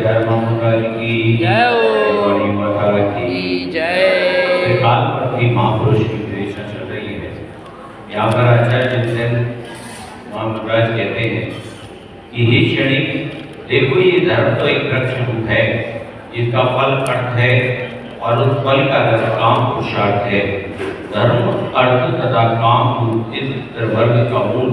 धर्ममंगल की जय हो। बड़ी माता की जय। त्रिकाल प्रति महापुरुष की विवेचना चल रही है। यहाँ पर आचार्य जिनसेन महाराज कहते हैं कि हे क्षणिक, देखो ये धर्म तो एक वृक्ष रूप है जिसका फल अर्थ है और उस फल का रस काम पुरुषार्थ है। धर्म अर्थ तथा काम रूप इस त्रिवर्ग का मूल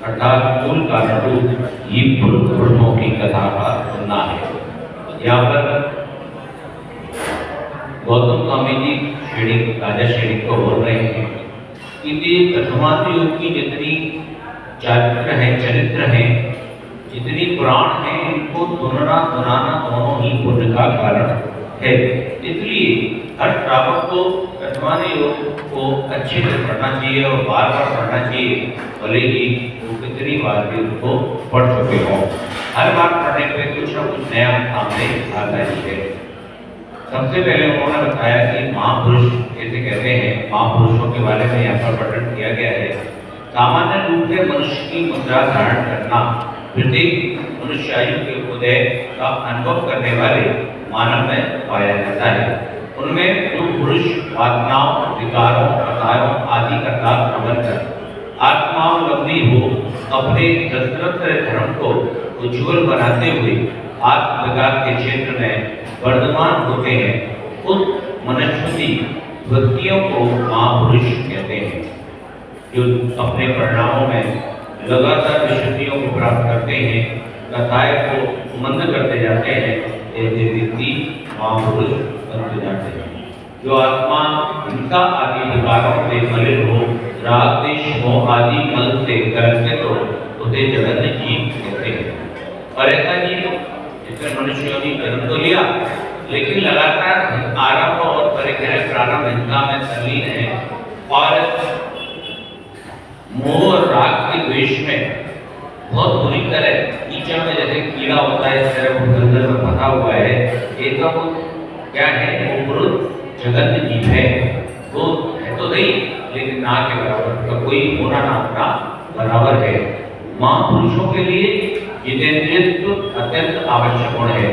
अर्थात मूल कारण रूप ये पुरुषों की कथा का सुनना है। यहाँ पर गौतम स्वामी जी राजा श्रेणी को बोल रहे हैं कि ये प्रथमार्थ योग की जितनी चरित्र है, जितनी पुराण है, इनको सुनना सुनाना दोनों ही पुण्य का कारण है। इसलिए हर श्रावक को प्रथमान योग को अच्छे से पढ़ना चाहिए और बार बार पढ़ना चाहिए, भले ही वो कितनी बार भी उसको पढ़ चुके हों। हर बार पढ़ने पे कुछ न कुछ नया सामने आता ही है। सबसे पहले उन्होंने बताया कि महापुरुष कैसे कहते हैं। महापुरुषों के बारे में यहाँ पर वर्णन किया गया है। सामान्य रूप से मनुष्य की मुद्रा धारण करना प्रत्येक मनुष्यायु के उदय का अनुभव करने वाले मानव में पाया जाता है। उनमें जो पुरुष वासनाओं, विकारों, प्रकारों आदि का त्याग प्रबंध कर आत्मावलंबी हो अपने दशरथ धर्म को उज्ज्वल बनाते हुए आत्मविकास के क्षेत्र में वर्धमान होते हैं, उस मनस्पति व्यक्तियों को महापुरुष कहते हैं। जो अपने परिणामों में लगातार विशुद्धियों को प्राप्त करते हैं, कथाएं को मंद करते जाते हैं, ऐसे व्यक्ति महापुरुष बनते जाते हैं। जो आत्मा हिंसा आदि विकारों से मलिन हो, राग द्वेष मोह आदि मल से कलंकित हो, उसे जगन्य जीव कहते हैं। और ऐसा जीव जिसने मनुष्यों ने जन्म तो लिया, लेकिन लगातार आरंभ और परिग्रह प्रारंभ हिंसा में तल्लीन है और मोह और राग के द्वेष में बहुत बुरी तरह कीचड़ में जैसे कीड़ा होता है, इस तरह वो अंदर में फंसा हुआ है। ये सब क्या है? वो पुरुष जगन्य जीव है। वो है तो नहीं, लेकिन ना के बराबर का कोई होना ना होना बराबर है। महापुरुषों के लिए जितेंद्रियत्व अत्यंत आवश्यक गुण है।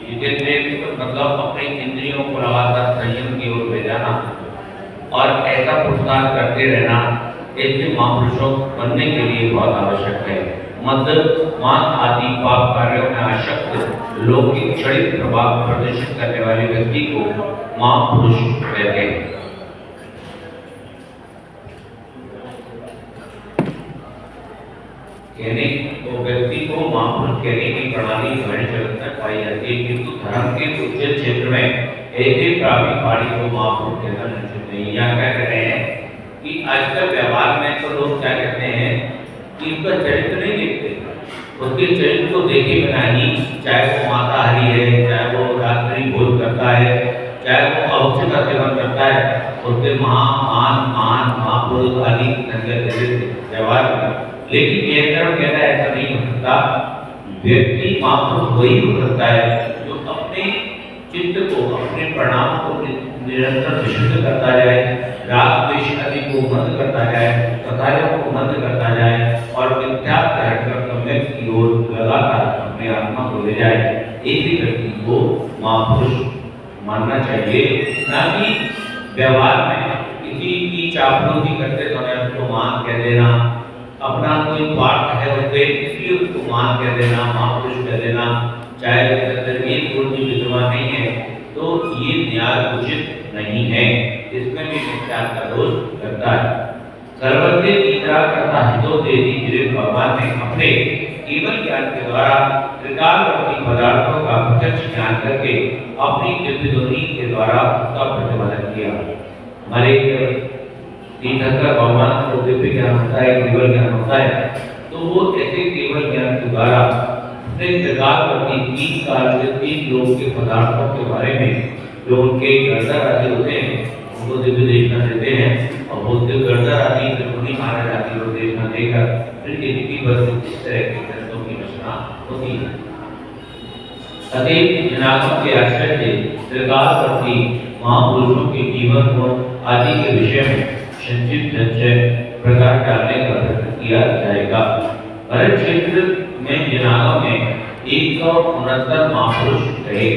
जितेंद्रियत्व मतलब अपने इंद्रियों को लगातार संयम की ओर ले जाना और ऐसा पुरस्कार करते रहना, ऐसे महापुरुषों बनने के लिए बहुत आवश्यक है। मद, मान आदि पाप कार्यों में आसक्त लौकिक क्षणिक प्रभाव प्रदर्शित करने वाले व्यक्ति को महापुरुष कहते हैं। कहने तो व्यक्ति को महापुरुष कहने की प्रणाली हमारे जगत में पाई जाती है, किंतु धर्म के उच्च क्षेत्र में ऐसे प्राप्ति पाड़ी को महापुरुष कहना निश्चित नहीं। यहाँ क्या कह रहे हैं कि आजकल व्यवहार में तो लोग क्या कहते हैं कि उसका चरित्र नहीं देखते, उसके चरित्र को देखे बिना ही, चाहे वो मांसाहारी है, चाहे वो रात्रि भोज करता है, चाहे वो अवश्य का सेवन करता है, उसके महापुरुष आदि व्यवहार में। लेकिन ये तरह कहना ऐसा नहीं हो सकता। व्यक्ति महापुरुष वही हो सकता है जो अपने चित्त को, अपने परिणाम को निरंतर विशुद्ध करता जाए, राग द्वेष आदि को बंद करता जाए, कथाओं को बंद करता जाए और मिथ्या कर्तव्य की ओर लगातार अपने आत्मा को ले जाए। एक ही व्यक्ति को महापुरुष मानना चाहिए, ना कि व्यवहार में किसी की चापलूसी करते समय उसको मान कह देना, अपना कोई स्वार्थ है उससे इसलिए उसको मान कह देना, महापुरुष कह देना, चाहे ये पूर्ण विद्वान नहीं है तो ये न्याय उचित नहीं है। इसमें भी मिथ्या का दोष लगता है। सर्वज्ञ ईश्वर करता हितो देवी गिरे भगवान ने अपने केवल ज्ञान के द्वारा त्रिकालवर्ती पदार्थों का प्रत्यक्ष ज्ञान करके अपनी दिव्य ध्वनि के द्वारा उसका प्रतिपादन किया। हमारे तीर्थंकर भगवान को दिव्य ज्ञान होता है, केवल ज्ञान होता है, तो वो ऐसे केवल ज्ञान के द्वारा त्रिकालवर्ती तीन काल के तीन लोक के पदार्थों के बारे में जो उनके गर्दर आदि होते हैं उनको दिव्य देखना देते हैं और वो गर्दर आदि त्रिपुणी महाराज आदि को देखना देकर फिर इनकी बस इस तरह के ग्रंथों की रचना होती है। अतएव जनागम के आश्रय से त्रिकालवर्ती महापुरुषों के जीवन गुण आदि के विषय में संक्षिप्त प्रकार डालने का प्रयत्न किया जाएगा। भरत क्षेत्र में जनागम में 169 महापुरुष रहे।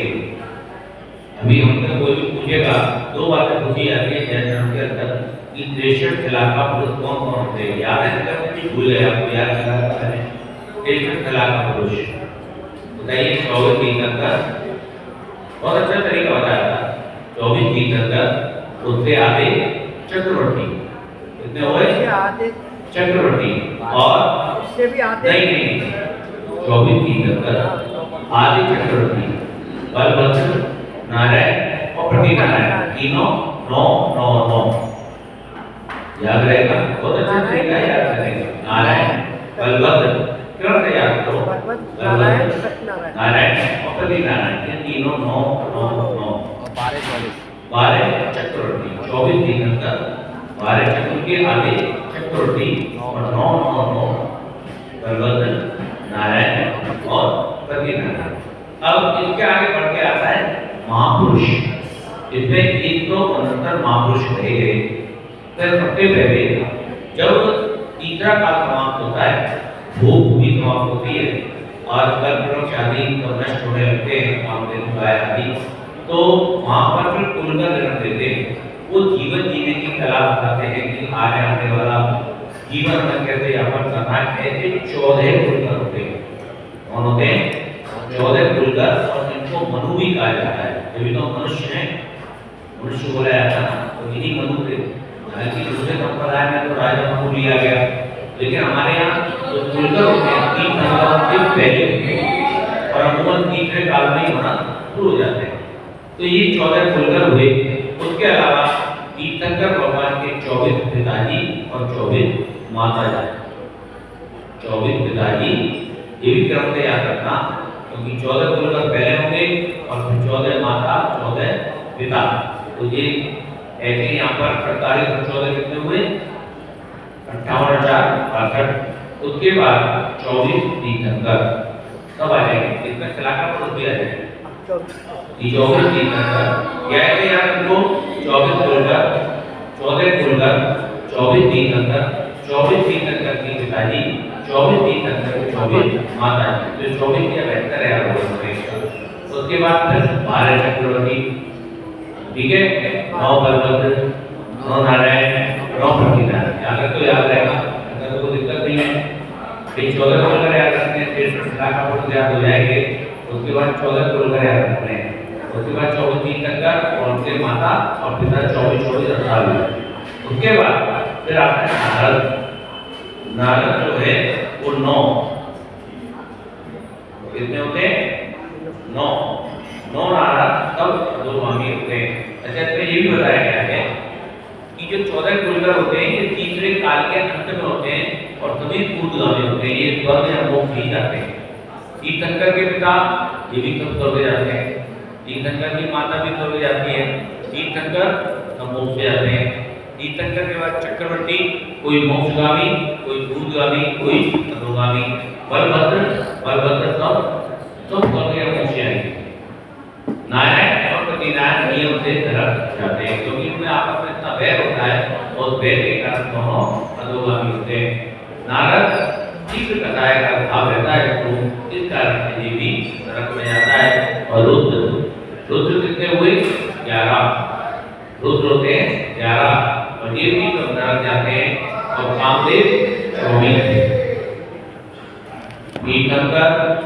अभी हमसे कोई भी पूछेगा दो बातें पूछी जाती है जैन धर्म के अंदर कि 63 इलाका पुरुष कौन कौन थे, याद है कभी भूल गए आपको याद करा है 63 इलाका पुरुष बताइए। 24 तीर्थंकर बहुत अच्छा तरीका बताया था। 24 तीर्थंकर उससे आधे चक्रवर्ती कितने हुए आधे चक्रवर्ती और उससे भी आधे नहीं 24 तीर्थंकर आदि चक्रवर्ती बलभद्र नारायण और प्रतिनारायण तीनों 9 9 9 याद रहेगा। बहुत अच्छा तरीका है याद करेंगे। नारायण बलभद्र क्यों से याद करो नारायण और प्रतिनारायण ये तीनों 9 9 9 12 चक्रवर्ती 24 तीर्थंकर 12 चक्र के आगे चक्रवर्ती और 9 9 9 बलभद्र नारायण और प्रतिनारायण। अब इसके आगे बढ़ के आता है महापुरुष। इसमें 169 महापुरुष कहे गए। फिर सबसे पहले जब तीसरा काल समाप्त होता है, भूख भी समाप्त होती है और कर्म आदि नष्ट होने लगते हैं, कामधेनु गाय आदि, तो वहां पर फिर कुल का जन्म देते हैं। वो जीवन जीने की कला बताते हैं कि आगे आने वाला जीवन में कैसे यापन करना है। ऐसे 14 कुलकर होते हैं। कौन होते हैं? 14 कुलकर और इनको मनु भी कहा जाता है। जब तो मनुष्य हैं, मनुष्य बोला जाता है तो इन्हीं मनु थे। हालांकि दूसरे संप्रदाय में तो राजा मनु लिया गया, लेकिन हमारे यहाँ जो कुलकर होते हैं 3 संवत के पहले होते हैं और अमूमन तीसरे काल में ही होना शुरू हो जाते हैं। तो ये 14 कुलकर हुए। उसके अलावा तीर्थंकर भगवान के 24 पिताजी और 24 माताजी। 24 पिताजी ये भी क्रम से याद रखना, क्योंकि 14 कुलकर पहले होंगे और फिर 14 माता 14 पिता। तो ये ऐसे यहाँ पर 48 और 14 कितने हुए 58,468। उसके बाद 24 तीर्थंकर कब आ जाएंगे? इसमें सलाका पर दिया जाएगा 24 तीर्थंकर। क्या है यार इनको 24 कुलकर 14 कुलकर 24 तीर्थंकर 24 तीर्थंकर की पिताजी 24 तीर्थंकर 24 माताजी। तो 24 क्या बेहतर है यार। उसके बाद फिर 12 चक्रवर्ती, ठीक है, 9 बलभद्र 9 नारायण 9 प्रतिनारायण। अगर तो याद रहेगा, अगर तो कोई दिक्कत नहीं है। फिर 14 कुलकर याद रखते हैं, फिर सलाका पर याद हो जाएंगे। उसके बाद 14 कुलकर याद रखते हैं। उसके बाद 24 तीर्थंकर और उनके माता और पिता 24 28 उसके बाद फिर आता है नारद। नारद जो है वो 9 कितने होते हैं 9 नारद तब अधोगामी होते हैं। अच्छा इसमें ये भी बताया गया है कि जो 14 कुलकर होते हैं ये तीसरे काल के अंत में होते हैं और सभी पूर्वगामी होते हैं। ये स्वर्ग या मोक्ष नहीं जाते हैं। तीर्थंकर के पिता ये भी सब स्वर्ग जाते हैं। तीर्थंकर की माता भी स्वर्ग जाती है। तीर्थंकर मोक्ष से जाते हैं। तीर्थंकर के बाद चक्रवर्ती, कोई मोक्षगामी, कोई पूर्वगामी, कोई अधोगामी। बलभद्र सब स्वर्ग या मोक्ष जाएंगे। नारायण और प्रतिनारायण नियम से नरक जाते हैं, क्योंकि उनमें आपस में इतना वैर होता है और वैर के कारण दोनों अधोगामी होते हैं। नारद तीव्र कटाय का भाव रहता है तो इस कारण से ये भी नरक में जाता है। और रुद्र कितने हुए 11 रुद्र होते हैं 11 और ये भी सब नरक जाते हैं। और कामदेव 24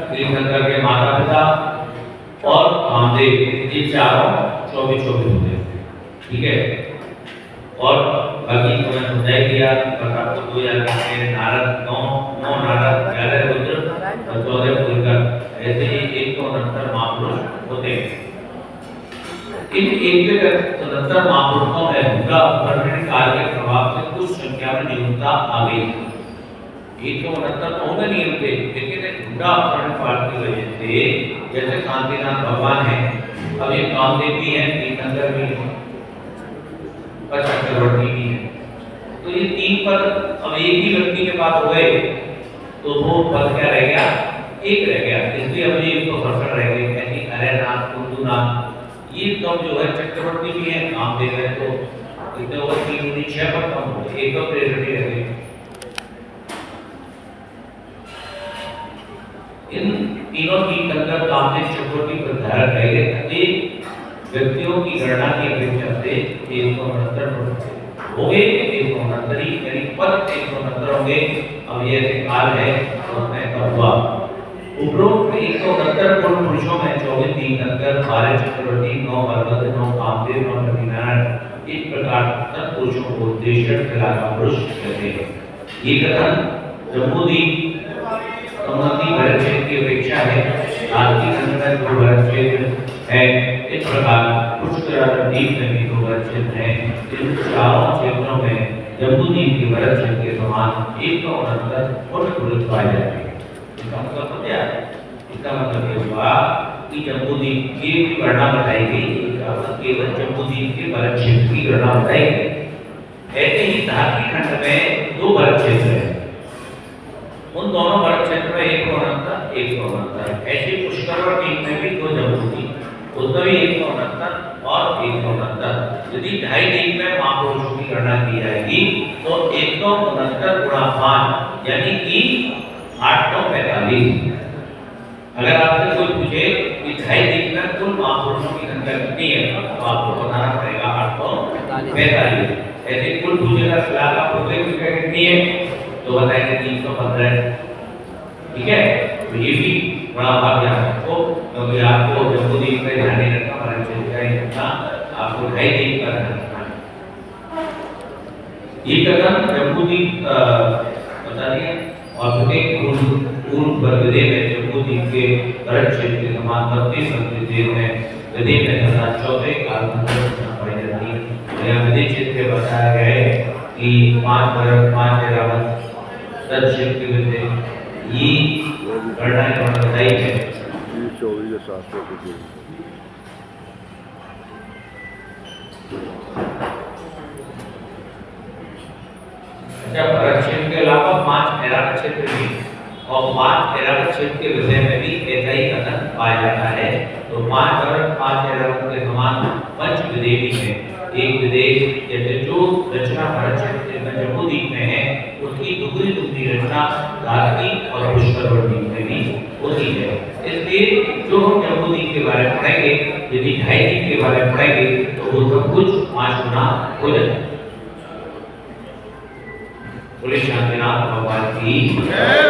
तीर्थंकर के माता पिता और कामदेव ये चारों 24 होते हैं, ठीक है। और बाकी तो मैंने समझा ही दिया। बस आपको 2 याद रखने हैं। नारद 9 नारद 11 रुद्र और 14 कुलकर। ऐसे ही 169 महापुरुष होते हैं। इन 169 महापुरुषों में उनका अपहरण काल के प्रभाव से कुछ संख्या में न्यूनता आ गई। 169 होने नियम थे, लेकिन उनका अपहरण काल की वजह से जैसे कांतिनाथ भगवान है, अब ये कामदेव भी है, तीर्थंकर भी है और चक्रवर्ती भी है। तो ये 3 पद अब एक ही व्यक्ति के पास हो गए तो वो पद क्या रह गया? एक रह गया। इसलिए अब ये 168 रह गए। यानी हरनाथ कुंदुनाथ ये सब जो है चक्रवर्ती भी है, कामदेव है, तो इतने और 3 6 पद कम हो गए। 1 और 63 रह गए। इन तीनों तीन अंतर कामदेव चतुर्थी पर धारण करेंगे। प्रत्येक व्यक्तियों की गणना की अपेक्षा से 169 हो गए, 169 ही यानी पद 169 होंगे। अब ये काल है तो उसमें कहुआ उपरोक्त 169 गुण पुरुषों में 24 तीन अंतर 12 चक्रवर्ती 9 बलभद्र 9 कामदेव 9 लक्ष्मीनारायण। इस प्रकार सब पुरुषों को 63 का पुरुष कहते हैं। ये कथन जम्बूद्वीप संबंधी भरत क्षेत्र की अपेक्षा है। आज की संस्कृत जो भरत क्षेत्र है, इस प्रकार पुष्कराद्वीप में भी दो भरत क्षेत्र हैं। इन चारों क्षेत्रों में जम्बूद्वीप के भरत क्षेत्र के समान 169 पूर्ण पुरुष पाए जाते हैं। इसका मतलब समझा? इसका मतलब ये हुआ कि जम्बूद्वीप की गणना बताई गई, केवल जम्बूद्वीप के भरत क्षेत्र की गणना बताई गई। ऐसे ही धारती खंड में दो भरत क्षेत्र हैं, उन दोनों भरत क्षेत्र में 169 ऐसे पुष्कर में भी दो जम्बूद्वीप, उसमें भी 169 और 169। यदि 2.5 में महापुरुषों की गणना की जाएगी तो 169 गुणा 5 यानी कि 845। अगर आपसे कोई पूछे कि 2.5 में कुल महापुरुषों की संख्या कितनी है तो आपको बताना पड़ेगा 845। ऐसे कुल पूछेगा सलाह का पूछे की संख्या कितनी है तो बताएंगे 315। ठीक है, तो ये भी बड़ा बात ध्यान रखो, क्योंकि आपको जम्बूद्वीप में ध्यान नहीं रखना, भरत क्षेत्र का रखना, आपको 2.5 का ध्यान रखना। ये कथन जम्बूद्वीप बता दिया और पूर्ण वर्गदे में जम्बूद्वीप के भरत क्षेत्र के समान 32 संस्कृतियों में गदे में तथा 14 काल पाई जाती है। यहाँ गदे क्षेत्र बताया गया है कि 5 भरत 5 ऐरावत क्षेत्र के विषय ये गणना बताई है। 24,700 अच्छा, भरत क्षेत्र के अलावा 5 ऐरावत क्षेत्र भी और 5 ऐरावत क्षेत्र के विषय में भी ऐसा ही कथन पाया जाता है। तो 5 भरत 5 ऐरावत के समान पंच विदेही में एक विदेश जैसे जो रचना भरत क्षेत्र में जम्बूद्वीप में है उसकी दुगनी रचना धारती और पुष्करवती में भी होती है। इसलिए जो हम जम्बूद्वीप के बारे में पढ़ेंगे, यदि 2.5 के बारे में पढ़ेंगे तो वो सब कुछ 5 गुना हो जाएगा। बोले शांतिनाथ भगवान की जय।